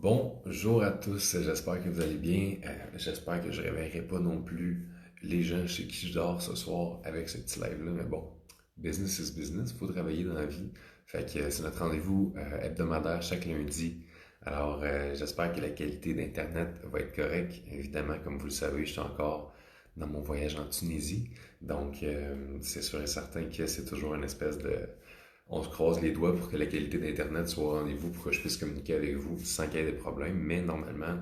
Bonjour à tous, j'espère que vous allez bien. J'espère que je ne réveillerai pas non plus les gens chez qui je dors ce soir avec ce petit live-là. Mais bon, business is business, il faut travailler dans la vie. Fait que c'est notre rendez-vous hebdomadaire chaque lundi. Alors j'espère que la qualité d'Internet va être correcte. Évidemment, comme vous le savez, je suis encore dans mon voyage en Tunisie. Donc c'est sûr et certain que c'est toujours une espèce de on se croise les doigts pour que la qualité d'Internet soit au rendez-vous pour que je puisse communiquer avec vous sans qu'il y ait des problèmes. Mais normalement,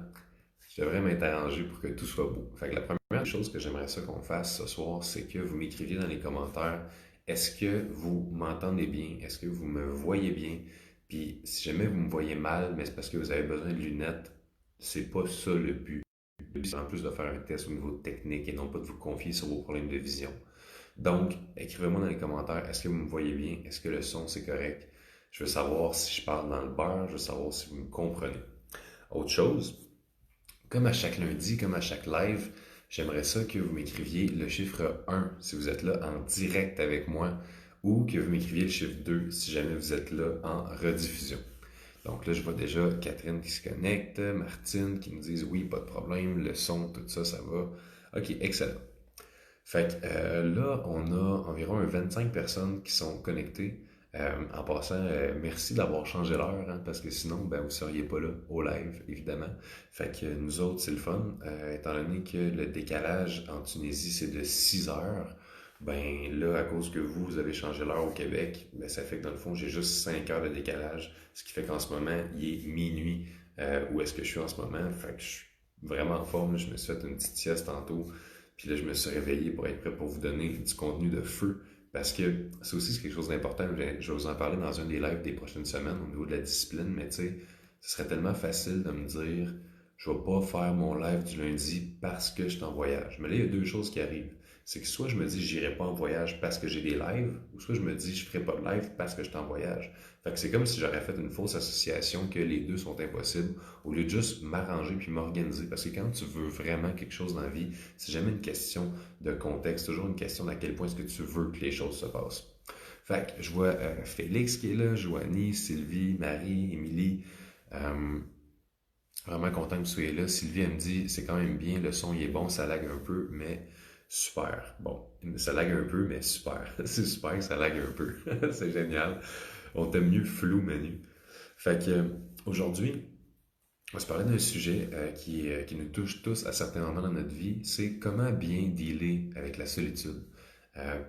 je devrais m'interroger pour que tout soit beau. Fait que la première chose que j'aimerais ça qu'on fasse ce soir, c'est que vous m'écriviez dans les commentaires, est-ce que vous m'entendez bien? Est-ce que vous me voyez bien? Puis si jamais vous me voyez mal, mais c'est parce que vous avez besoin de lunettes, c'est pas ça le but. Le but, c'est en plus de faire un test au niveau technique et non pas de vous confier sur vos problèmes de vision. Donc, écrivez-moi dans les commentaires, est-ce que vous me voyez bien? Est-ce que le son c'est correct? Je veux savoir si je parle dans le beurre, je veux savoir si vous me comprenez. Autre chose, comme à chaque lundi, comme à chaque live, j'aimerais ça que vous m'écriviez le chiffre 1 si vous êtes là en direct avec moi ou que vous m'écriviez le chiffre 2 si jamais vous êtes là en rediffusion. Donc là, je vois déjà Catherine qui se connecte, Martine qui nous disent oui, pas de problème, le son, tout ça, ça va. Ok, excellent. Fait que là, on a environ 25 personnes qui sont connectées. En passant, merci d'avoir changé l'heure, hein, parce que sinon, ben, vous ne seriez pas là au live, évidemment. Fait que nous autres, c'est le fun. Étant donné que le décalage en Tunisie, c'est de 6 heures, ben là, à cause que vous avez changé l'heure au Québec, ben, ça fait que dans le fond, j'ai juste 5 heures de décalage, ce qui fait qu'en ce moment, il est minuit où est-ce que je suis en ce moment. Fait que je suis vraiment en forme. Je me suis fait une petite sieste tantôt. Puis là, je me suis réveillé pour être prêt pour vous donner du contenu de feu. Parce que c'est aussi quelque chose d'important. Je vais vous en parler dans un des lives des prochaines semaines au niveau de la discipline. Mais tu sais, ce serait tellement facile de me dire je vais pas faire mon live du lundi parce que je suis en voyage. Mais là, il y a deux choses qui arrivent. C'est que soit je me dis j'irai pas en voyage parce que j'ai des lives, ou soit je me dis je ferai pas de live parce que je suis en voyage. Fait que c'est comme si j'aurais fait une fausse association que les deux sont impossibles, au lieu de juste m'arranger puis m'organiser. Parce que quand tu veux vraiment quelque chose dans la vie, c'est jamais une question de contexte, toujours une question d'à quel point est-ce que tu veux que les choses se passent. Fait que je vois Félix qui est là, Joanie, Sylvie, Marie, Émilie. Euh, Vraiment content que vous soyez là. Sylvie, elle me dit, c'est quand même bien, le son il est bon, ça lag un peu, mais super. Bon, ça lag un peu, mais super. C'est super que ça lag un peu. C'est génial. On t'aime mieux flou, Manu. Fait que aujourd'hui, on va se parler d'un sujet qui nous touche tous à certains moments dans notre vie, c'est comment bien dealer avec la solitude.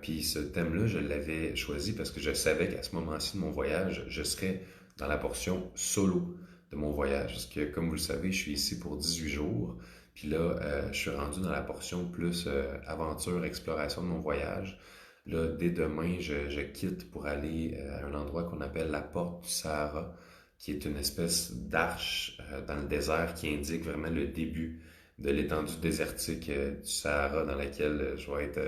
Puis ce thème-là, je l'avais choisi parce que je savais qu'à ce moment-ci de mon voyage, je serais dans la portion solo de mon voyage. Parce que, comme vous le savez, je suis ici pour 18 jours. Puis là, je suis rendu dans la portion plus aventure, exploration de mon voyage. Là, dès demain, je quitte pour aller à un endroit qu'on appelle la Porte du Sahara, qui est une espèce d'arche dans le désert qui indique vraiment le début de l'étendue désertique du Sahara dans laquelle je vais être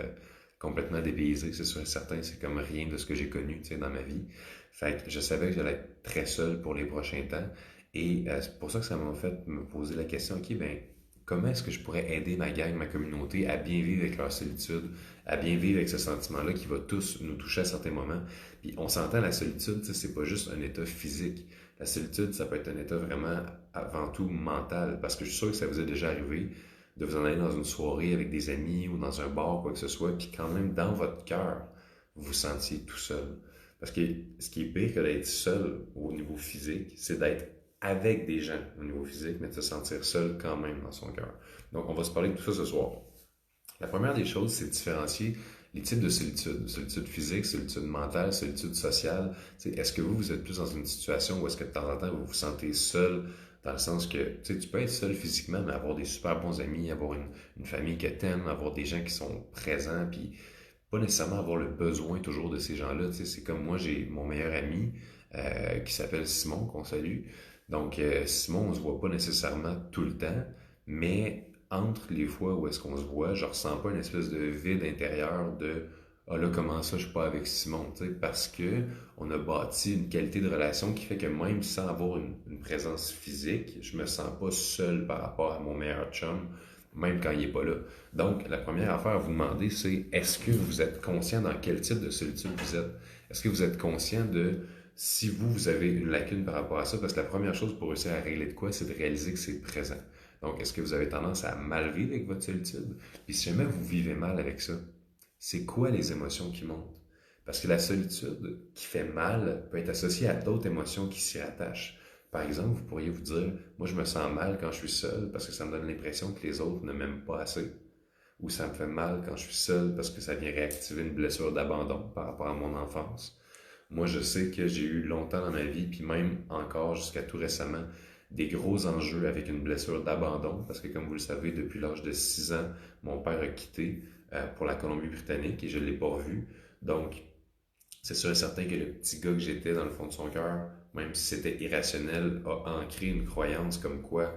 complètement dépaysé, c'est sûr et certain, c'est comme rien de ce que j'ai connu, tu sais, dans ma vie. Fait que je savais que j'allais être très seul pour les prochains temps et c'est pour ça que ça m'a fait me poser la question, ok, ben, comment est-ce que je pourrais aider ma gang, ma communauté à bien vivre avec leur solitude, à bien vivre avec ce sentiment-là qui va tous nous toucher à certains moments. Puis on s'entend, la solitude, c'est pas juste un état physique. La solitude, ça peut être un état vraiment avant tout mental, parce que je suis sûr que ça vous est déjà arrivé de vous en aller dans une soirée avec des amis ou dans un bar, quoi que ce soit, puis quand même dans votre cœur, vous vous sentiez tout seul. Parce que ce qui est pire que d'être seul au niveau physique, c'est d'être avec des gens au niveau physique, mais de se sentir seul quand même dans son cœur. Donc on va se parler de tout ça ce soir. La première des choses, c'est de différencier les types de solitude. Solitude physique, solitude mentale, solitude sociale. Est-ce que vous êtes plus dans une situation où est-ce que de temps en temps vous vous sentez seul, dans le sens que tu peux être seul physiquement, mais avoir des super bons amis, avoir une famille que t'aimes, avoir des gens qui sont présents, puis pas nécessairement avoir le besoin toujours de ces gens-là. C'est comme moi, j'ai mon meilleur ami qui s'appelle Simon, qu'on salue. Donc, Simon, on se voit pas nécessairement tout le temps, mais entre les fois où est-ce qu'on se voit, je ressens pas une espèce de vide intérieur de ah là, comment ça, je suis pas avec Simon, parce que on a bâti une qualité de relation qui fait que même sans avoir une présence physique, je me sens pas seul par rapport à mon meilleur chum, même quand il est pas là. Donc, la première affaire à vous demander, c'est est-ce que vous êtes conscient dans quel type de solitude vous êtes? Est-ce que vous êtes conscient de si vous avez une lacune par rapport à ça, parce que la première chose pour réussir à régler de quoi, c'est de réaliser que c'est présent. Donc, est-ce que vous avez tendance à mal vivre avec votre solitude? Puis si jamais vous vivez mal avec ça, c'est quoi les émotions qui montent? Parce que la solitude qui fait mal peut être associée à d'autres émotions qui s'y rattachent. Par exemple, vous pourriez vous dire, moi je me sens mal quand je suis seul parce que ça me donne l'impression que les autres ne m'aiment pas assez. Ou ça me fait mal quand je suis seul parce que ça vient réactiver une blessure d'abandon par rapport à mon enfance. Moi, je sais que j'ai eu longtemps dans ma vie, puis même encore jusqu'à tout récemment, des gros enjeux avec une blessure d'abandon, parce que comme vous le savez, depuis l'âge de 6 ans, mon père a quitté pour la Colombie-Britannique et je ne l'ai pas revu. Donc, c'est sûr et certain que le petit gars que j'étais dans le fond de son cœur, même si c'était irrationnel, a ancré une croyance comme quoi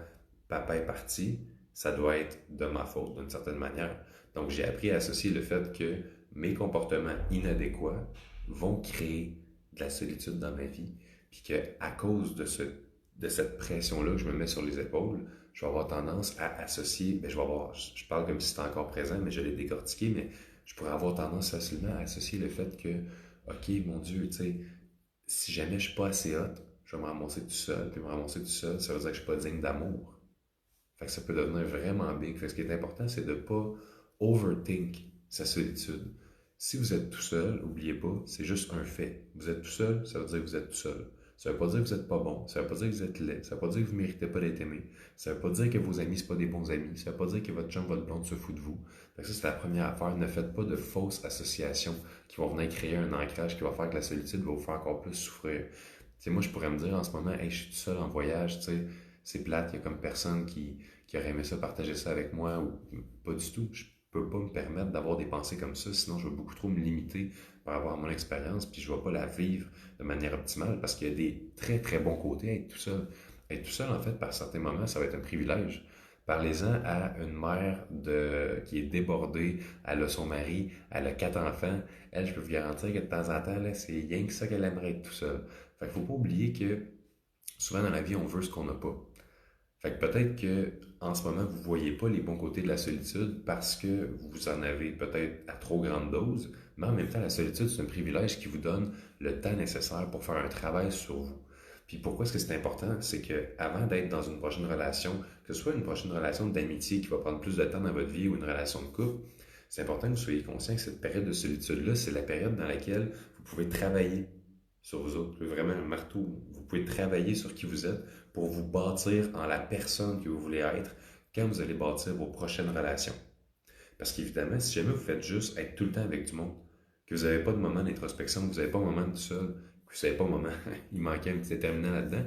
papa est parti, ça doit être de ma faute d'une certaine manière. Donc j'ai appris à associer le fait que mes comportements inadéquats vont créer de la solitude dans ma vie, puis qu'à cause de cette pression-là que je me mets sur les épaules, je vais avoir tendance à associer, ben je parle comme si c'était encore présent, mais je l'ai décortiqué, mais je pourrais avoir tendance facilement à associer le fait que OK, mon Dieu, tu sais, si jamais je suis pas assez hot, je vais me ramasser tout seul, puis me ramasser tout seul, ça veut dire que je suis pas digne d'amour. Fait que ça peut devenir vraiment big. Fait que ce qui est important, c'est de pas overthink sa solitude. Si vous êtes tout seul, n'oubliez pas, c'est juste un fait. Vous êtes tout seul, ça veut dire que vous êtes tout seul. Ça veut pas dire que vous êtes pas bon. Ça veut pas dire que vous êtes laid. Ça veut pas dire que vous méritez pas d'être aimé. Ça veut pas dire que vos amis, c'est pas des bons amis. Ça veut pas dire que votre chum, votre blonde se fout de vous. Fait que ça, c'est la première affaire. Ne faites pas de fausses associations qui vont venir créer un ancrage qui va faire que la solitude va vous faire encore plus souffrir. Tu sais, moi, je pourrais me dire en ce moment, hey, je suis tout seul en voyage, tu sais, c'est plate, il y a comme personne qui aurait aimé ça, partager ça avec moi, ou pas du tout. Je peux pas me permettre d'avoir des pensées comme ça, sinon je vais beaucoup trop me limiter par rapport à mon expérience, puis je vais pas la vivre de manière optimale, parce qu'il y a des très très bons côtés à être tout seul. Être tout seul, en fait, par certains moments, ça va être un privilège. Parlez-en à une mère qui est débordée, elle a son mari, elle a 4 enfants. Elle, je peux vous garantir que de temps en temps, là, c'est rien que ça qu'elle aimerait être tout seul. Fait qu'il faut pas oublier que souvent dans la vie, on veut ce qu'on n'a pas. Fait que peut-être que en ce moment, vous ne voyez pas les bons côtés de la solitude parce que vous en avez peut-être à trop grande dose, mais en même temps, la solitude, c'est un privilège qui vous donne le temps nécessaire pour faire un travail sur vous. Puis pourquoi est-ce que c'est important? C'est que avant d'être dans une prochaine relation, que ce soit une prochaine relation d'amitié qui va prendre plus de temps dans votre vie ou une relation de couple, c'est important que vous soyez conscient que cette période de solitude-là, c'est la période dans laquelle vous pouvez travailler sur vous autres. C'est vraiment un marteau. Vous pouvez travailler sur qui vous êtes pour vous bâtir en la personne que vous voulez être quand vous allez bâtir vos prochaines relations. Parce qu'évidemment, si jamais vous faites juste être tout le temps avec du monde, que vous n'avez pas de moment d'introspection, que vous n'avez pas de moment de tout seul, que vous n'avez pas de moment, il manquait un petit déterminant là-dedans,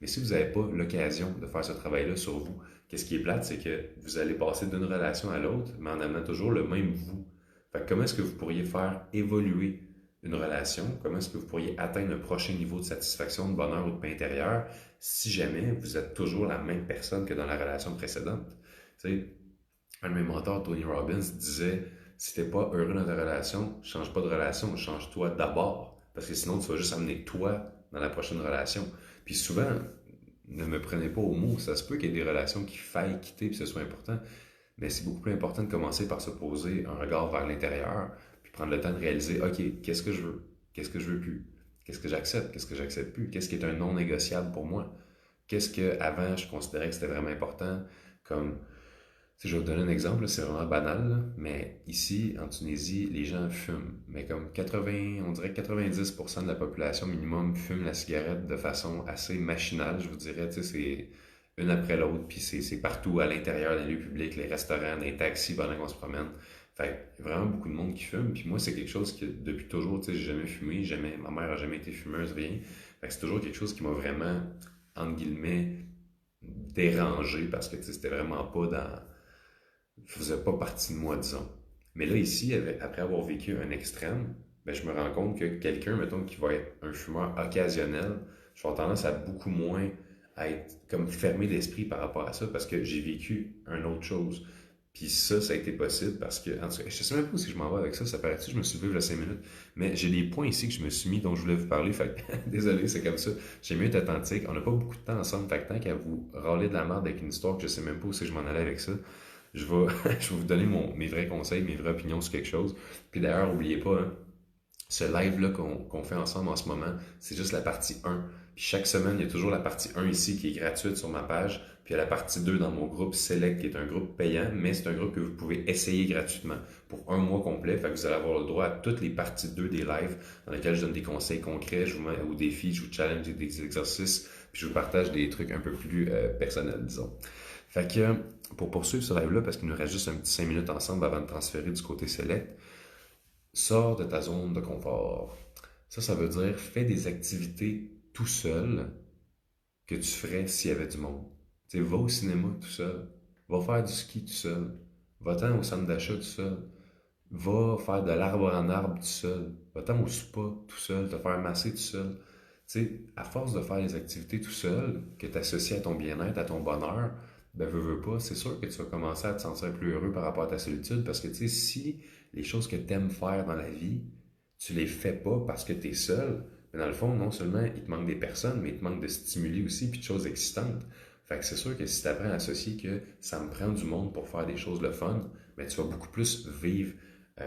mais si vous n'avez pas l'occasion de faire ce travail-là sur vous, qu'est-ce qui est plate, c'est que vous allez passer d'une relation à l'autre, mais en amenant toujours le même vous. Fait que comment est-ce que vous pourriez faire évoluer une relation? Comment est-ce que vous pourriez atteindre un prochain niveau de satisfaction, de bonheur ou de paix intérieure si jamais vous êtes toujours la même personne que dans la relation précédente? Tu sais, un de mes mentors, Tony Robbins, disait si t'es pas heureux dans ta relation, change pas de relation, change-toi d'abord. Parce que sinon, tu vas juste amener toi dans la prochaine relation. Puis souvent, ne me prenez pas au mot, ça se peut qu'il y ait des relations qui faillent quitter et que ce soit important, mais c'est beaucoup plus important de commencer par se poser un regard vers l'intérieur, puis prendre le temps de réaliser, OK, qu'est-ce que je veux? Qu'est-ce que je veux plus? Qu'est-ce que j'accepte? Qu'est-ce que j'accepte plus? Qu'est-ce qui est un non négociable pour moi? Qu'est-ce que avant je considérais que c'était vraiment important? Comme si je vais vous donner un exemple, c'est vraiment banal, là, mais ici, en Tunisie, les gens fument. Mais comme 80, on dirait que 90% de la population minimum fume la cigarette de façon assez machinale, je vous dirais, tu sais, c'est une après l'autre, puis c'est partout, à l'intérieur des lieux publics, les restaurants, les taxis, pendant qu'on se promène. Fait que vraiment beaucoup de monde qui fume, puis moi, c'est quelque chose que depuis toujours, tu sais, j'ai jamais fumé, jamais, ma mère a jamais été fumeuse, rien. Fait que c'est toujours quelque chose qui m'a vraiment, entre guillemets, dérangé, parce que, tu sais, c'était vraiment pas dans faisait pas partie de moi, disons. Mais là, ici, après avoir vécu un extrême, ben, je me rends compte que quelqu'un, mettons, qui va être un fumeur occasionnel, je vais avoir tendance à beaucoup moins à être comme fermé d'esprit par rapport à ça parce que j'ai vécu une autre chose. Puis ça a été possible parce que, en tout cas, je sais même pas si je m'en vais avec ça, ça paraît-tu, je me suis levé il y a 5 minutes, mais j'ai des points ici que je me suis mis dont je voulais vous parler, fait que, désolé, c'est comme ça. J'ai mieux être authentique, on n'a pas beaucoup de temps ensemble, fait que tant qu'à vous râler de la merde avec une histoire que je sais même pas où c'est que je m'en allais avec ça, je vais, je vais vous donner mes vrais conseils, mes vraies opinions sur quelque chose. Puis d'ailleurs, n'oubliez pas, hein, Ce live-là qu'on fait ensemble en ce moment, c'est juste la partie 1. Puis chaque semaine, il y a toujours la partie 1 ici qui est gratuite sur ma page. Puis il y a la partie 2 dans mon groupe Select qui est un groupe payant, mais c'est un groupe que vous pouvez essayer gratuitement pour un mois complet. Fait que vous allez avoir le droit à toutes les parties 2 des lives dans lesquelles je donne des conseils concrets, je vous mets aux défis, je vous challenge des exercices, puis je vous partage des trucs un peu plus personnels, disons. Fait que pour poursuivre ce live-là, parce qu'il nous reste juste un petit 5 minutes ensemble avant de transférer du côté Select, sors de ta zone de confort. Ça veut dire fais des activités tout seul que tu ferais s'il y avait du monde. Tu sais, va au cinéma tout seul. Va faire du ski tout seul. Va-t'en au centre d'achat tout seul. Va faire de l'arbre en arbre tout seul. Va-t'en au spa tout seul, te faire masser tout seul. Tu sais, à force de faire des activités tout seul, que tu associes à ton bien-être, à ton bonheur, ben veux pas, c'est sûr que tu vas commencer à te sentir plus heureux par rapport à ta solitude parce que tu sais, si les choses que tu aimes faire dans la vie, tu les fais pas parce que tu es seul, mais dans le fond, non seulement il te manque des personnes, mais il te manque de stimuli aussi puis de choses excitantes. Fait que c'est sûr que si tu apprends à associer que ça me prend du monde pour faire des choses le fun, ben tu vas beaucoup plus vivre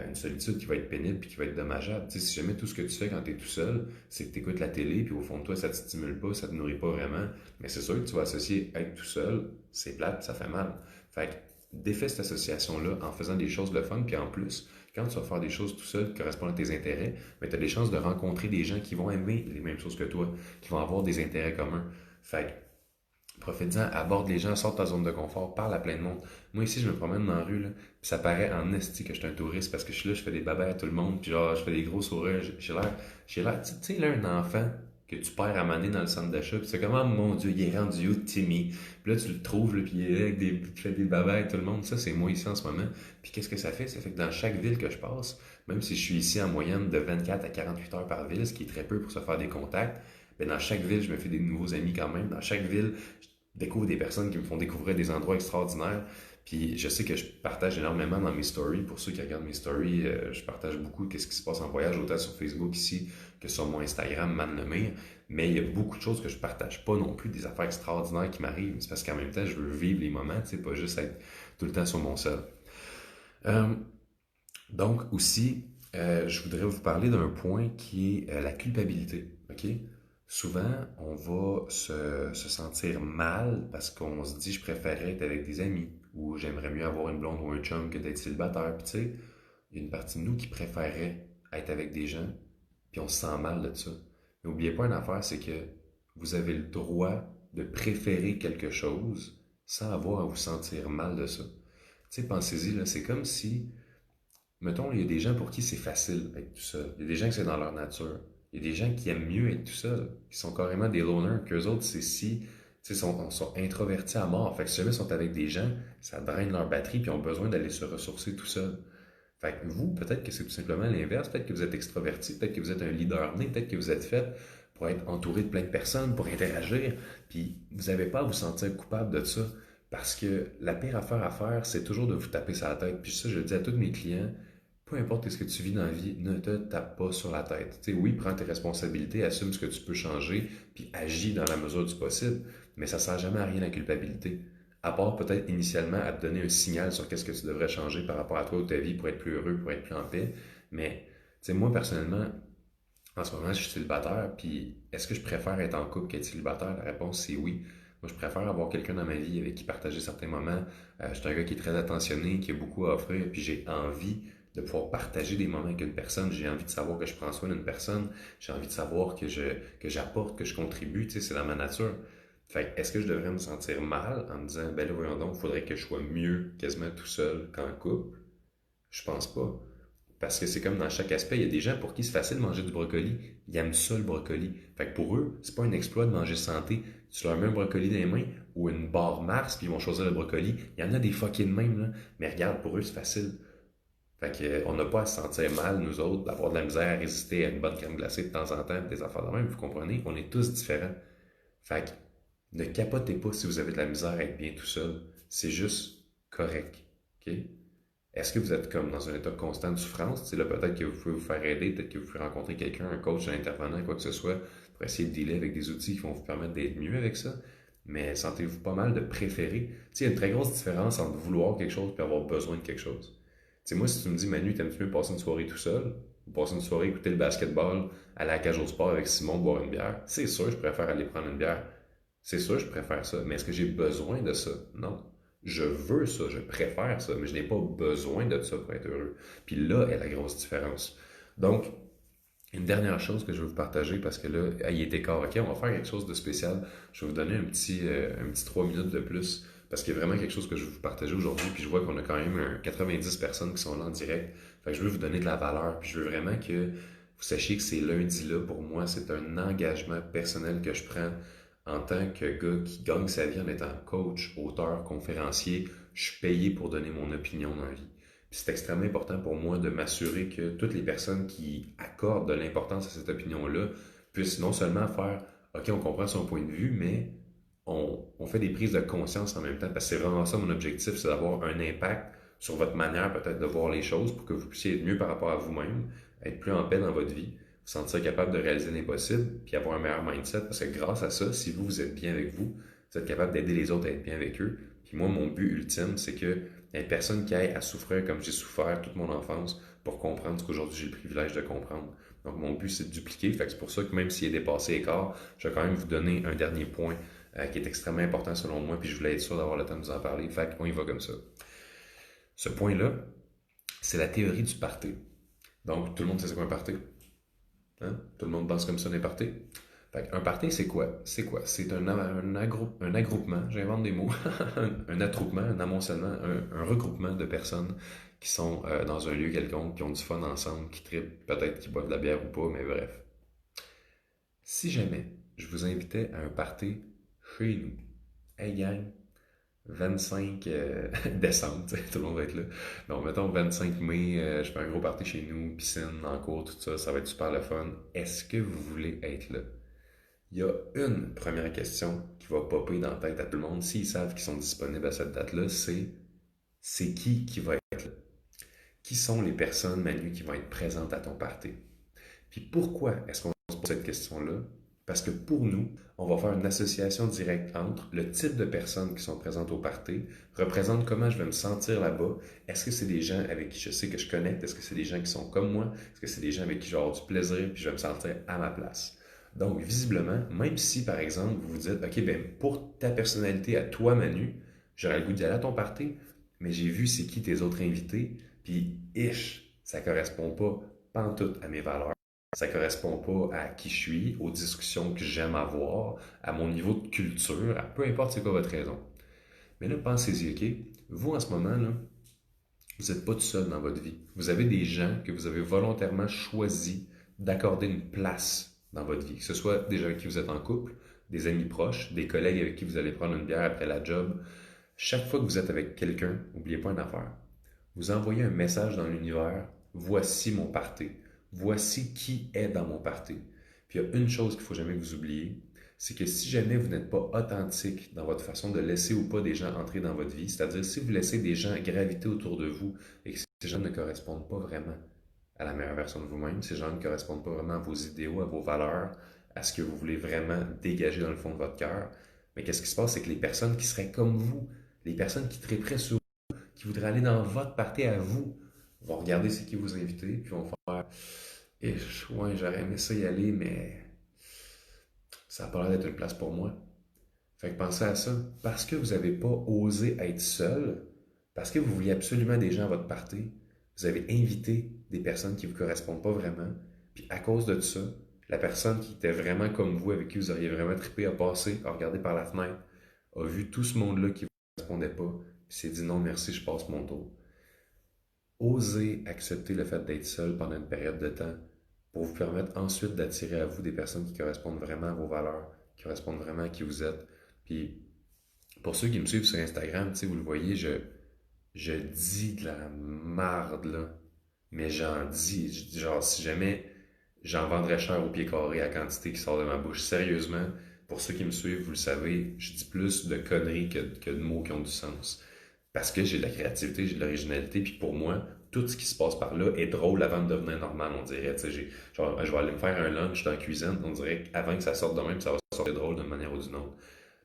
une solitude qui va être pénible puis qui va être dommageable. Tu sais, si jamais tout ce que tu fais quand tu es tout seul, c'est que tu écoutes la télé puis au fond de toi, ça te stimule pas, ça te nourrit pas vraiment, mais c'est sûr que tu vas associer être tout seul, c'est plate, ça fait mal. Fait que défais cette association-là en faisant des choses le fun, puis en plus, quand tu vas faire des choses tout seul qui correspondent à tes intérêts, ben, tu as des chances de rencontrer des gens qui vont aimer les mêmes choses que toi, qui vont avoir des intérêts communs. Fait que profite-en, aborde les gens, sors de ta zone de confort, parle à plein de monde. Moi ici, je me promène dans la rue, là, puis ça paraît en esti que je suis un touriste parce que je suis là, je fais des babais à tout le monde, puis genre, je fais des gros sourires, j'ai l'air, tu sais, là, un enfant que tu perds à maner dans le centre d'achat, puis c'est comme, oh mon Dieu, il est rendu où, Timmy? Puis là, tu le trouves, là, puis il est là, puis il fait des babais à tout le monde. Ça, c'est moi ici en ce moment. Puis qu'est-ce que ça fait? Ça fait que dans chaque ville que je passe, même si je suis ici en moyenne de 24 à 48 heures par ville, ce qui est très peu pour se faire des contacts, ben dans chaque ville, je me fais des nouveaux amis quand même. Dans chaque ville, découvre des personnes qui me font découvrir des endroits extraordinaires. Puis je sais que je partage énormément dans mes stories. Pour ceux qui regardent mes stories, je partage beaucoup qu'est-ce qui se passe en voyage, autant sur Facebook ici que sur mon Instagram, Manlemire. Mais il y a beaucoup de choses que je partage pas non plus, des affaires extraordinaires qui m'arrivent. C'est parce qu'en même temps, je veux vivre les moments, tu sais, pas juste être tout le temps sur mon sel. Euh, donc aussi, je voudrais vous parler d'un point qui est la culpabilité. OK? Souvent, on va se sentir mal parce qu'on se dit je préférerais être avec des amis ou j'aimerais mieux avoir une blonde ou un chum que d'être célibataire. Puis tu sais, il y a une partie de nous qui préférerait être avec des gens, puis on se sent mal de ça. Mais n'oubliez pas une affaire, c'est que vous avez le droit de préférer quelque chose sans avoir à vous sentir mal de ça. Tu sais, pensez-y, là, c'est comme si mettons, il y a des gens pour qui c'est facile d'être tout seul. Il y a des gens qui c'est dans leur nature. Il y a des gens qui aiment mieux être tout seul, qui sont carrément des loners, qu'eux autres, c'est si, tu sais, sont introvertis à mort. Fait que si jamais ils sont avec des gens, ça draine leur batterie, puis ils ont besoin d'aller se ressourcer tout seul. Fait que vous, peut-être que c'est tout simplement l'inverse. Peut-être que vous êtes extroverti, peut-être que vous êtes un leader né, peut-être que vous êtes fait pour être entouré de plein de personnes, pour interagir, puis vous n'avez pas à vous sentir coupable de ça. Parce que la pire affaire à faire, c'est toujours de vous taper sur la tête. Puis ça, je le dis à tous mes clients, peu importe ce que tu vis dans la vie, ne te tape pas sur la tête. Tu sais, oui, prends tes responsabilités, assume ce que tu peux changer, puis agis dans la mesure du possible, mais ça ne sert jamais à rien la culpabilité. À part peut-être initialement à te donner un signal sur qu'est-ce que tu devrais changer par rapport à toi ou ta vie pour être plus heureux, pour être plus en paix. Mais, tu sais, moi, personnellement, en ce moment, je suis célibataire, puis est-ce que je préfère être en couple qu'être célibataire? La réponse, c'est oui. Moi, je préfère avoir quelqu'un dans ma vie avec qui partager certains moments. Je suis un gars qui est très attentionné, qui a beaucoup à offrir, puis j'ai envie de pouvoir partager des moments avec une personne. J'ai envie de savoir que je prends soin d'une personne. J'ai envie de savoir que j'apporte, que je contribue. Tu sais, c'est dans ma nature. Fait que, est-ce que je devrais me sentir mal en me disant, ben là, voyons donc, il faudrait que je sois mieux quasiment tout seul qu'en couple? Je pense pas. Parce que c'est comme dans chaque aspect, il y a des gens pour qui c'est facile de manger du brocoli. Ils aiment ça le brocoli. Fait que pour eux, c'est pas un exploit de manger santé. Tu leur mets un brocoli dans les mains ou une barre Mars, puis ils vont choisir le brocoli. Il y en a des fucking même, là. Mais regarde, pour eux, c'est facile. Fait que, on n'a pas à se sentir mal, nous autres, d'avoir de la misère à résister à une bonne crème glacée de temps en temps, des affaires de même, vous comprenez? On est tous différents. Fait que, ne capotez pas si vous avez de la misère à être bien tout seul. C'est juste correct. OK? Est-ce que vous êtes comme dans un état constant de souffrance? C'est là, peut-être que vous pouvez vous faire aider, peut-être que vous pouvez rencontrer quelqu'un, un coach, un intervenant, quoi que ce soit, pour essayer de dealer avec des outils qui vont vous permettre d'être mieux avec ça. Mais sentez-vous pas mal de préférer? Tu sais, il y a une très grosse différence entre vouloir quelque chose et avoir besoin de quelque chose. Tu sais, moi, si tu me dis, Manu, t'aimes-tu mieux passer une soirée tout seul? ou passer une soirée écouter le basketball, aller à la cage au sport avec Simon, boire une bière, c'est sûr, je préfère aller prendre une bière. C'est sûr, je préfère ça. Mais est-ce que j'ai besoin de ça? Non. Je veux ça, je préfère ça, mais je n'ai pas besoin de ça pour être heureux. Puis là est la grosse différence. Donc, une dernière chose que je veux vous partager, parce que là, il est écart, ok, on va faire quelque chose de spécial. Je vais vous donner un petit 3 minutes de plus, parce qu'il y a vraiment quelque chose que je veux vous partager aujourd'hui, puis je vois qu'on a quand même 90 personnes qui sont là en direct. Fait que je veux vous donner de la valeur, puis je veux vraiment que vous sachiez que ces lundis-là, pour moi, c'est un engagement personnel que je prends en tant que gars qui gagne sa vie en étant coach, auteur, conférencier. Je suis payé pour donner mon opinion dans la vie. Puis c'est extrêmement important pour moi de m'assurer que toutes les personnes qui accordent de l'importance à cette opinion-là puissent non seulement faire OK, on comprend son point de vue, mais on fait des prises de conscience en même temps. Parce que c'est vraiment ça mon objectif, c'est d'avoir un impact sur votre manière peut-être de voir les choses pour que vous puissiez être mieux par rapport à vous-même, être plus en paix dans votre vie, vous sentir capable de réaliser l'impossible, puis avoir un meilleur mindset. Parce que grâce à ça, si vous êtes bien avec vous, vous êtes capable d'aider les autres à être bien avec eux. Puis moi, mon but ultime, c'est que il n'y a personne qui aille à souffrir comme j'ai souffert toute mon enfance pour comprendre ce qu'aujourd'hui j'ai le privilège de comprendre. Donc mon but, c'est de dupliquer. Fait que c'est pour ça que même s'il est dépassé écart, je vais quand même vous donner un dernier point qui est extrêmement important selon moi, puis je voulais être sûr d'avoir le temps de vous en parler. Fait qu'on y va comme ça. Ce point-là, c'est la théorie du party. Donc, tout le monde sait c'est quoi un party? Hein? Tout le monde pense comme ça d'un party? Fait un party, c'est quoi? C'est quoi? C'est un agroupement, j'invente des mots, un attroupement, un amoncellement, un regroupement de personnes qui sont dans un lieu quelconque, qui ont du fun ensemble, qui trippent, peut-être qui boivent de la bière ou pas, mais bref. Si jamais je vous invitais à un party chez nous, hey gang, 25 décembre, tout le monde va être là. Donc, mettons 25 mai, je fais un gros party chez nous, piscine, en cours, tout ça, ça va être super le fun. Est-ce que vous voulez être là? Il y a une première question qui va popper dans la tête à tout le monde, s'ils savent qu'ils sont disponibles à cette date-là, c'est qui va être là? Qui sont les personnes, Manu, qui vont être présentes à ton party? Puis pourquoi est-ce qu'on se pose cette question-là? Parce que pour nous, on va faire une association directe entre le type de personnes qui sont présentes au party, représente comment je vais me sentir là-bas. Est-ce que c'est des gens avec qui je sais que je connecte? Est-ce que c'est des gens qui sont comme moi? Est-ce que c'est des gens avec qui je vais avoir du plaisir puis je vais me sentir à ma place? Donc, visiblement, même si, par exemple, vous vous dites, OK, ben pour ta personnalité à toi, Manu, j'aurais le goût d'y aller à ton party, mais j'ai vu c'est qui tes autres invités, puis, ça correspond pas pantoute à mes valeurs. Ça correspond pas à qui je suis, aux discussions que j'aime avoir, à mon niveau de culture, à peu importe c'est quoi votre raison. Mais là, pensez-y, OK? Vous, en ce moment, là, vous n'êtes pas tout seul dans votre vie. Vous avez des gens que vous avez volontairement choisi d'accorder une place dans votre vie. Que ce soit des gens avec qui vous êtes en couple, des amis proches, des collègues avec qui vous allez prendre une bière après la job. Chaque fois que vous êtes avec quelqu'un, n'oubliez pas une affaire. Vous envoyez un message dans l'univers, voici mon party. Voici qui est dans mon party. Puis il y a une chose qu'il ne faut jamais que vous oubliez, c'est que si jamais vous n'êtes pas authentique dans votre façon de laisser ou pas des gens entrer dans votre vie, c'est-à-dire si vous laissez des gens graviter autour de vous et que ces gens ne correspondent pas vraiment à la meilleure version de vous-même, ces gens ne correspondent pas vraiment à vos idéaux, à vos valeurs, à ce que vous voulez vraiment dégager dans le fond de votre cœur, mais qu'est-ce qui se passe, c'est que les personnes qui seraient comme vous, les personnes qui tripperaient sur qui voudraient aller dans votre party à vous, vont regarder c'est qui vous invitez, puis vont faire et ouais, j'aurais aimé ça y aller, mais ça n'a pas l'air d'être une place pour moi. Fait que pensez à ça. Parce que vous n'avez pas osé être seul, parce que vous vouliez absolument des gens à votre party, vous avez invité des personnes qui ne vous correspondent pas vraiment, puis à cause de ça, la personne qui était vraiment comme vous, avec qui vous auriez vraiment trippé, a passé, a regardé par la fenêtre, a vu tout ce monde-là qui ne vous correspondait pas, puis s'est dit non merci, je passe mon tour. Osez accepter le fait d'être seul pendant une période de temps pour vous permettre ensuite d'attirer à vous des personnes qui correspondent vraiment à vos valeurs, qui correspondent vraiment à qui vous êtes. Puis, pour ceux qui me suivent sur Instagram, vous le voyez, je dis de la marde, là. Mais j'en dis, genre, si jamais j'en vendrais cher au pied carré à la quantité qui sort de ma bouche. Sérieusement, pour ceux qui me suivent, vous le savez, je dis plus de conneries que de mots qui ont du sens. Parce que j'ai de la créativité, j'ai de l'originalité, puis pour moi, tout ce qui se passe par là est drôle avant de devenir normal, on dirait. Genre, je vais aller me faire un lunch dans la cuisine, on dirait qu'avant que ça sorte de même, ça va sortir drôle d'une manière ou d'une autre.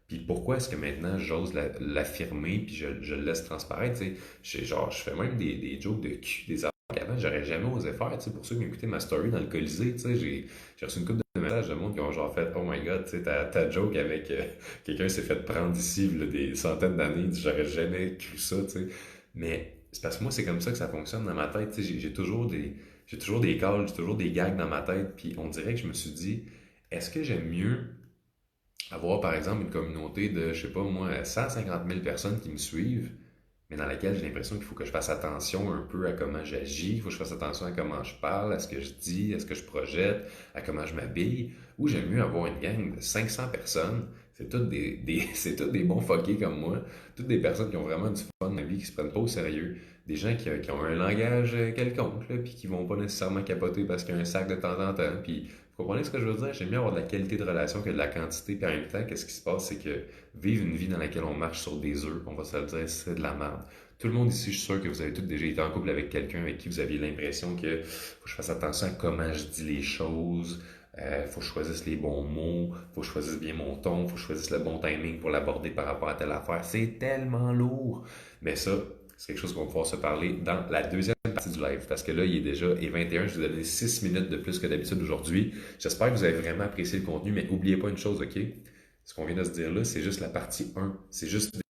Puis pourquoi est-ce que maintenant j'ose l'affirmer, puis je le laisse transparaître, genre, je fais même des jokes de cul, des affaires qu'avant, j'aurais jamais osé faire. Tu sais, pour ceux qui ont écouté ma story dans le Colisée, tu sais, j'ai reçu une couple de messages de monde qui ont genre fait Oh my god, tu sais, ta joke avec quelqu'un s'est fait prendre ici là, des centaines d'années, j'aurais jamais cru ça, tu sais. Mais c'est parce que moi, c'est comme ça que ça fonctionne dans ma tête. Tu sais, j'ai toujours des calls, j'ai toujours des gags dans ma tête. Puis on dirait que je me suis dit, est-ce que j'aime mieux avoir, par exemple, une communauté de, je sais pas moi, 150 000 personnes qui me suivent, mais dans laquelle j'ai l'impression qu'il faut que je fasse attention un peu à comment j'agis, il faut que je fasse attention à comment je parle, à ce que je dis, à ce que je projette, à comment je m'habille, ou j'aime mieux avoir une gang de 500 personnes, c'est toutes c'est toutes des bons fuckés comme moi, toutes des personnes qui ont vraiment du fun dans la vie, qui se prennent pas au sérieux, des gens qui ont un langage quelconque, là, puis qui vont pas nécessairement capoter parce qu'il y a un sac de temps en temps, puis vous comprenez ce que je veux dire? J'aime mieux avoir de la qualité de relation que de la quantité, puis en même temps, qu'est-ce qui se passe, c'est que vivre une vie dans laquelle on marche sur des œufs, on va se le dire, c'est de la merde. Tout le monde ici, je suis sûr que vous avez tous déjà été en couple avec quelqu'un avec qui vous aviez l'impression que faut que je fasse attention à comment je dis les choses, faut que je choisisse les bons mots, faut que je choisisse bien mon ton, faut que je choisisse le bon timing pour l'aborder par rapport à telle affaire. C'est tellement lourd. Mais ça, c'est quelque chose qu'on va pouvoir se parler dans la deuxième partie du live. Parce que là, il est déjà 21. Je vous ai donné 6 minutes de plus que d'habitude aujourd'hui. J'espère que vous avez vraiment apprécié le contenu, mais n'oubliez pas une chose, OK? Ce qu'on vient de se dire là, c'est juste la partie 1. C'est juste le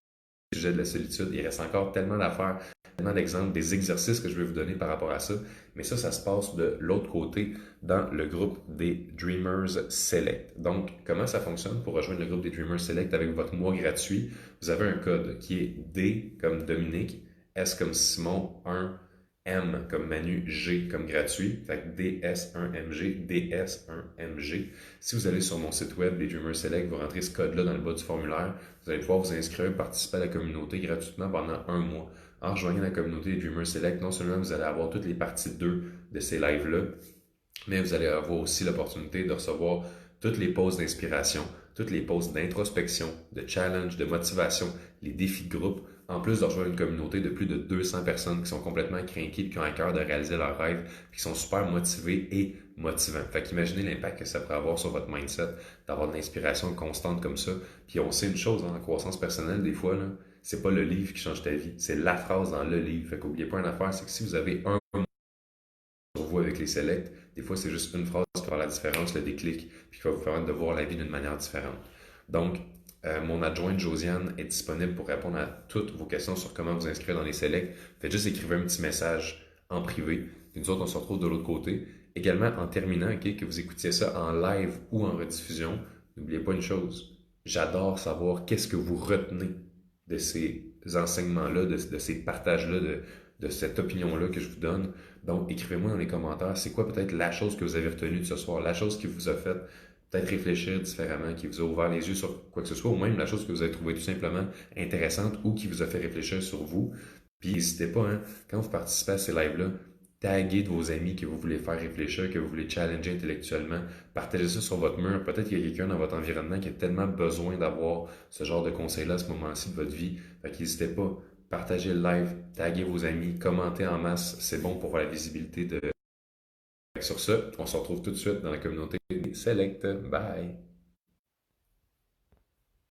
sujet de la solitude. Il reste encore tellement d'affaires, tellement d'exemples, des exercices que je vais vous donner par rapport à ça. Mais ça se passe de l'autre côté dans le groupe des Dreamers Select. Donc, comment ça fonctionne pour rejoindre le groupe des Dreamers Select avec votre mois gratuit? Vous avez un code qui est D comme Dominique, S comme Simon, 1, M comme Manu, G comme gratuit. Fait que DS1MG, DS1MG. Si vous allez sur mon site web, les Dreamers Select, vous rentrez ce code-là dans le bas du formulaire, vous allez pouvoir vous inscrire, participer à la communauté gratuitement pendant un mois. En rejoignant la communauté des Dreamers Select, non seulement vous allez avoir toutes les parties 2 de ces lives-là, mais vous allez avoir aussi l'opportunité de recevoir toutes les pauses d'inspiration, toutes les pauses d'introspection, de challenge, de motivation, les défis de groupe, en plus de rejoindre une communauté de plus de 200 personnes qui sont complètement craquées et qui ont à cœur de réaliser leurs rêves, puis qui sont super motivés et motivants. Fait qu'imaginez l'impact que ça pourrait avoir sur votre mindset, d'avoir de l'inspiration constante comme ça. Puis on sait une chose, en croissance personnelle, des fois, là, c'est pas le livre qui change ta vie, c'est la phrase dans le livre. Fait qu'oubliez pas une affaire, c'est que si vous avez un sur vous avec les selects, des fois c'est juste une phrase qui va faire la différence, le déclic, puis qui va vous permettre de voir la vie d'une manière différente. Donc, mon adjointe Josiane est disponible pour répondre à toutes vos questions sur comment vous inscrire dans les selects. Faites juste écrire un petit message en privé, puis nous autres on se retrouve de l'autre côté. Également, en terminant, okay, que vous écoutiez ça en live ou en rediffusion, n'oubliez pas une chose, j'adore savoir qu'est-ce que vous retenez de ces enseignements-là, de ces partages-là, de cette opinion-là que je vous donne. Donc, écrivez-moi dans les commentaires, c'est quoi peut-être la chose que vous avez retenue de ce soir, la chose qui vous a fait peut-être réfléchir différemment, qui vous a ouvert les yeux sur quoi que ce soit, ou même la chose que vous avez trouvée tout simplement intéressante ou qui vous a fait réfléchir sur vous. Puis n'hésitez pas, hein, quand vous participez à ces lives-là, taguez de vos amis que vous voulez faire réfléchir, que vous voulez challenger intellectuellement. Partagez ça sur votre mur. Peut-être qu'il y a quelqu'un dans votre environnement qui a tellement besoin d'avoir ce genre de conseils-là à ce moment-ci de votre vie. Fait qu'hésitez pas. Partagez le live, taguez vos amis, commentez en masse. C'est bon pour la visibilité de. Sur ça, on se retrouve tout de suite dans la communauté Select. Bye!